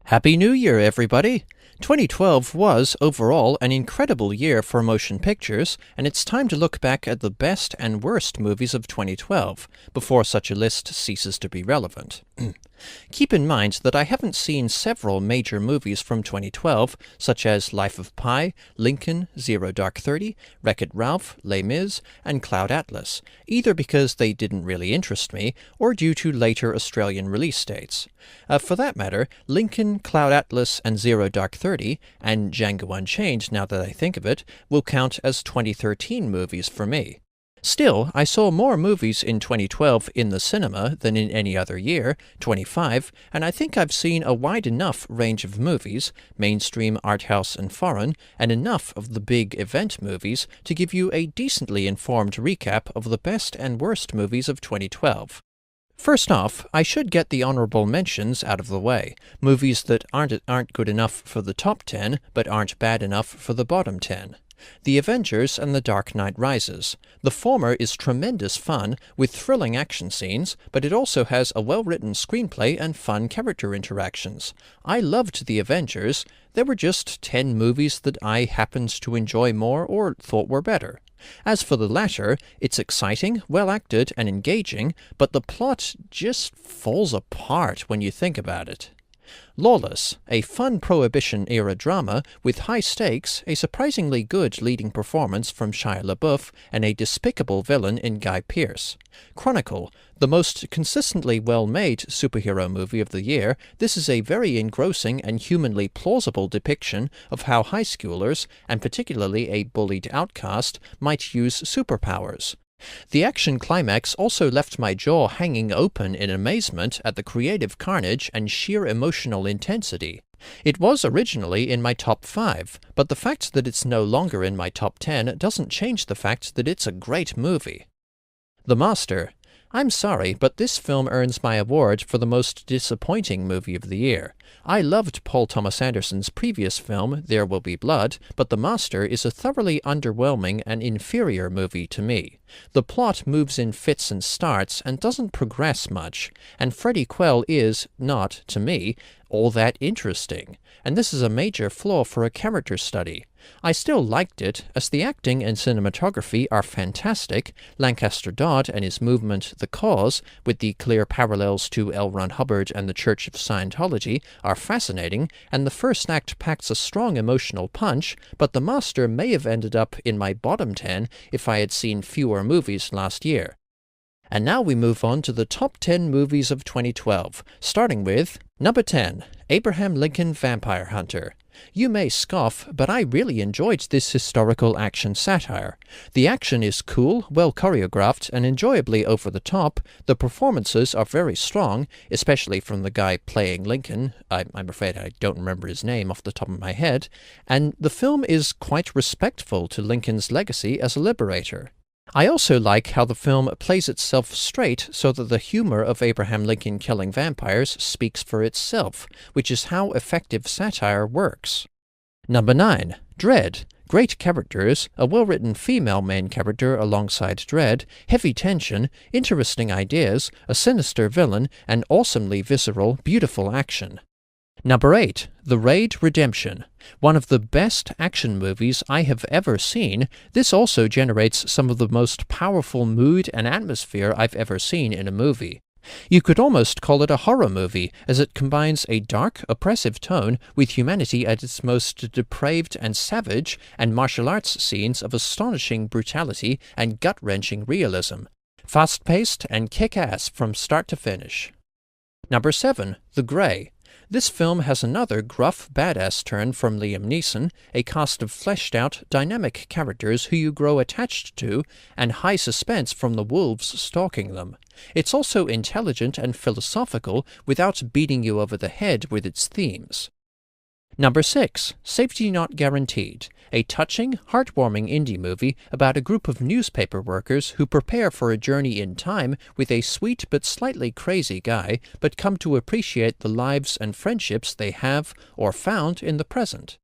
Happy New Year, everybody! 2012 was, overall, an incredible year for motion pictures, and it's time to look back at the best and worst movies of 2012, before such a list ceases to be relevant. Keep in mind that I haven't seen several major movies from 2012, such as Life of Pi, Lincoln, Zero Dark 30, Wreck-It Ralph, Les Mis, and Cloud Atlas, either because they didn't really interest me, or due to later Australian release dates. For that matter, Lincoln, Cloud Atlas, and Zero Dark 30, and Django Unchained, now that I think of it, will count as 2013 movies for me. Still, I saw more movies in 2012 in the cinema than in any other year, 25, and I think I've seen a wide enough range of movies, mainstream, art house, and foreign, and enough of the big event movies to give you a decently informed recap of the best and worst movies of 2012. First off, I should get the honorable mentions out of the way, movies that aren't good enough for the top 10, but aren't bad enough for the bottom 10. The Avengers and The Dark Knight Rises. The former is tremendous fun, with thrilling action scenes, but it also has a well-written screenplay and fun character interactions. I loved The Avengers. There were just 10 movies that I happened to enjoy more or thought were better. As for the latter, it's exciting, well-acted, and engaging, but the plot just falls apart when you think about it. Lawless, a fun Prohibition-era drama with high stakes, a surprisingly good leading performance from Shia LaBeouf, and a despicable villain in Guy Pearce. Chronicle, the most consistently well-made superhero movie of the year, this is a very engrossing and humanly plausible depiction of how high schoolers, and particularly a bullied outcast, might use superpowers. The action climax also left my jaw hanging open in amazement at the creative carnage and sheer emotional intensity. It was originally in my top 5, but the fact that it's no longer in my top 10 doesn't change the fact that it's a great movie. The Master. I'm sorry, but this film earns my award for the most disappointing movie of the year. I loved Paul Thomas Anderson's previous film, There Will Be Blood, but The Master is a thoroughly underwhelming and inferior movie to me. The plot moves in fits and starts and doesn't progress much, and Freddie Quell is, not, to me, all that interesting, and this is a major flaw for a character study. I still liked it, as the acting and cinematography are fantastic. Lancaster Dodd and his movement The Cause, with the clear parallels to L. Ron Hubbard and the Church of Scientology, are fascinating, and the first act packs a strong emotional punch, but The Master may have ended up in my bottom 10 if I had seen fewer movies last year. And now we move on to the top 10 movies of 2012, starting with number 10, Abraham Lincoln Vampire Hunter. You may scoff, but I really enjoyed this historical action satire. The action is cool, well choreographed, and enjoyably over the top. The performances are very strong, especially from the guy playing Lincoln. I'm afraid I don't remember his name off the top of my head. And the film is quite respectful to Lincoln's legacy as a liberator. I also like how the film plays itself straight so that the humor of Abraham Lincoln killing vampires speaks for itself, which is how effective satire works. Number 9. Dredd. Great characters, a well-written female main character alongside Dredd, heavy tension, interesting ideas, a sinister villain, and awesomely visceral, beautiful action. Number 8. The Raid Redemption. One of the best action movies I have ever seen, this also generates some of the most powerful mood and atmosphere I've ever seen in a movie. You could almost call it a horror movie, as it combines a dark, oppressive tone with humanity at its most depraved and savage, and martial arts scenes of astonishing brutality and gut-wrenching realism. Fast-paced and kick-ass from start to finish. Number 7. The Grey. This film has another gruff, badass turn from Liam Neeson, a cast of fleshed-out, dynamic characters who you grow attached to, and high suspense from the wolves stalking them. It's also intelligent and philosophical without beating you over the head with its themes. Number 6. Safety Not Guaranteed, a touching, heartwarming indie movie about a group of newspaper workers who prepare for a journey in time with a sweet but slightly crazy guy, but come to appreciate the lives and friendships they have or found in the present.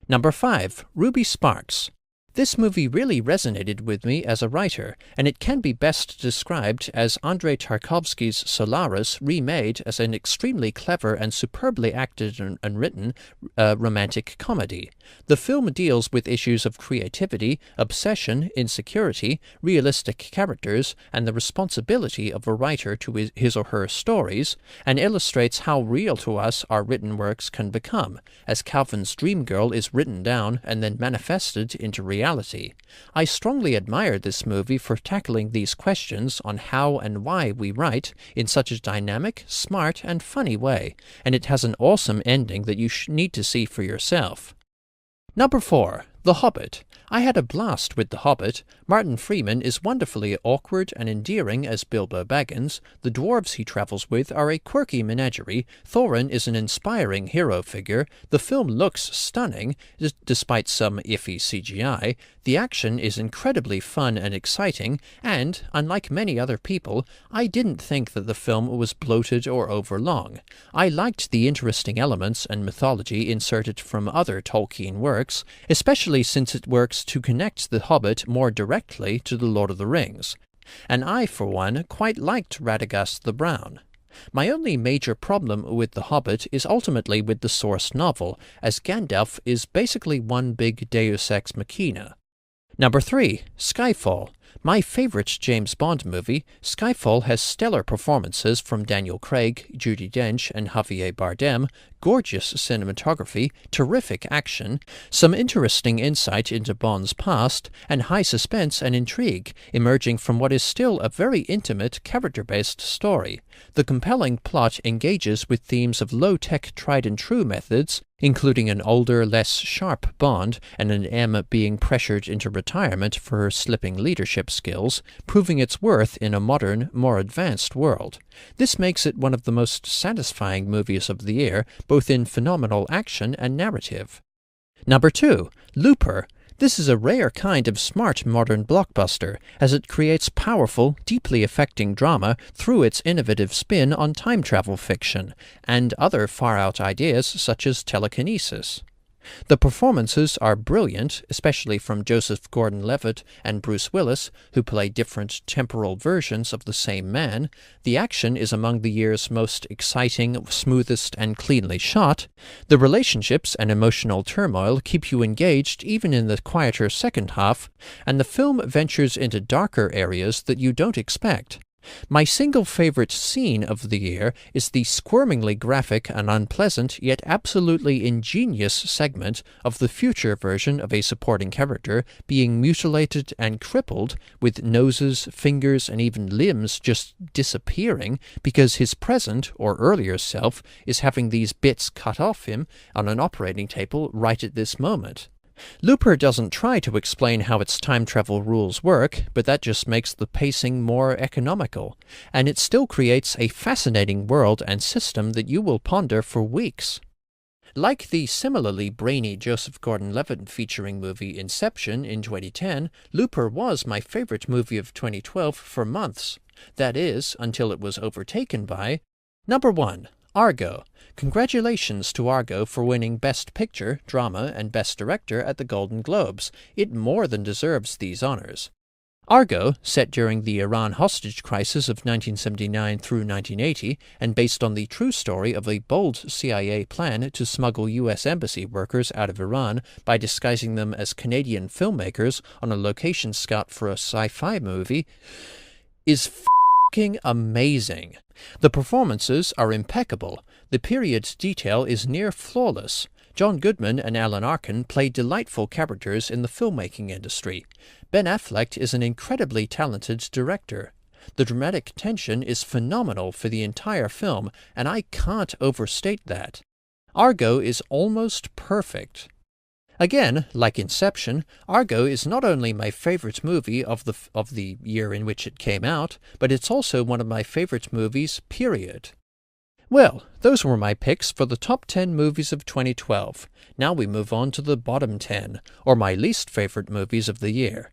Number 5. Ruby Sparks. This movie really resonated with me as a writer, and it can be best described as Andrei Tarkovsky's Solaris remade as an extremely clever and superbly acted and written romantic comedy. The film deals with issues of creativity, obsession, insecurity, realistic characters, and the responsibility of a writer to his or her stories, and illustrates how real to us our written works can become, as Calvin's dream girl is written down and then manifested into reality. I strongly admire this movie for tackling these questions on how and why we write in such a dynamic, smart, and funny way, and it has an awesome ending that you need to see for yourself. Number 4. The Hobbit. I had a blast with The Hobbit. Martin Freeman is wonderfully awkward and endearing as Bilbo Baggins. The dwarves he travels with are a quirky menagerie. Thorin is an inspiring hero figure. The film looks stunning, despite some iffy CGI. The action is incredibly fun and exciting, and, unlike many other people, I didn't think that the film was bloated or overlong. I liked the interesting elements and mythology inserted from other Tolkien works, especially since it works to connect The Hobbit more directly to The Lord of the Rings. And I, for one, quite liked Radagast the Brown. My only major problem with The Hobbit is ultimately with the source novel, as Gandalf is basically one big deus ex machina. Number 3. Skyfall. My favorite James Bond movie, Skyfall has stellar performances from Daniel Craig, Judi Dench, and Javier Bardem, gorgeous cinematography, terrific action, some interesting insight into Bond's past, and high suspense and intrigue emerging from what is still a very intimate, character-based story. The compelling plot engages with themes of low-tech tried-and-true methods, including an older, less sharp Bond and an M being pressured into retirement for her slipping leadership skills, proving its worth in a modern, more advanced world. This makes it one of the most satisfying movies of the year, both in phenomenal action and narrative. Number 2. Looper. This is a rare kind of smart modern blockbuster, as it creates powerful, deeply affecting drama through its innovative spin on time travel fiction, and other far-out ideas such as telekinesis. The performances are brilliant, especially from Joseph Gordon-Levitt and Bruce Willis, who play different temporal versions of the same man. The action is among the year's most exciting, smoothest, and cleanly shot. The relationships and emotional turmoil keep you engaged even in the quieter second half, and the film ventures into darker areas that you don't expect. My single favorite scene of the year is the squirmingly graphic and unpleasant yet absolutely ingenious segment of the future version of a supporting character being mutilated and crippled, with noses, fingers, and even limbs just disappearing because his present or earlier self is having these bits cut off him on an operating table right at this moment. Looper doesn't try to explain how its time travel rules work, but that just makes the pacing more economical, and it still creates a fascinating world and system that you will ponder for weeks. Like the similarly brainy Joseph Gordon-Levitt featuring movie Inception in 2010, Looper was my favorite movie of 2012 for months. That is, until it was overtaken by Number 1. Argo. Congratulations to Argo for winning Best Picture, Drama, and Best Director at the Golden Globes. It more than deserves these honors. Argo, set during the Iran hostage crisis of 1979 through 1980, and based on the true story of a bold CIA plan to smuggle U.S. embassy workers out of Iran by disguising them as Canadian filmmakers on a location scout for a sci-fi movie, is f***ing amazing. The performances are impeccable. The period detail is near flawless. John Goodman and Alan Arkin play delightful characters in the filmmaking industry. Ben Affleck is an incredibly talented director. The dramatic tension is phenomenal for the entire film, and I can't overstate that. Argo is almost perfect. Again, like Inception, Argo is not only my favorite movie of the year in which it came out, but it's also one of my favorite movies, period. Well, those were my picks for the top 10 movies of 2012. Now we move on to the bottom 10, or my least favorite movies of the year.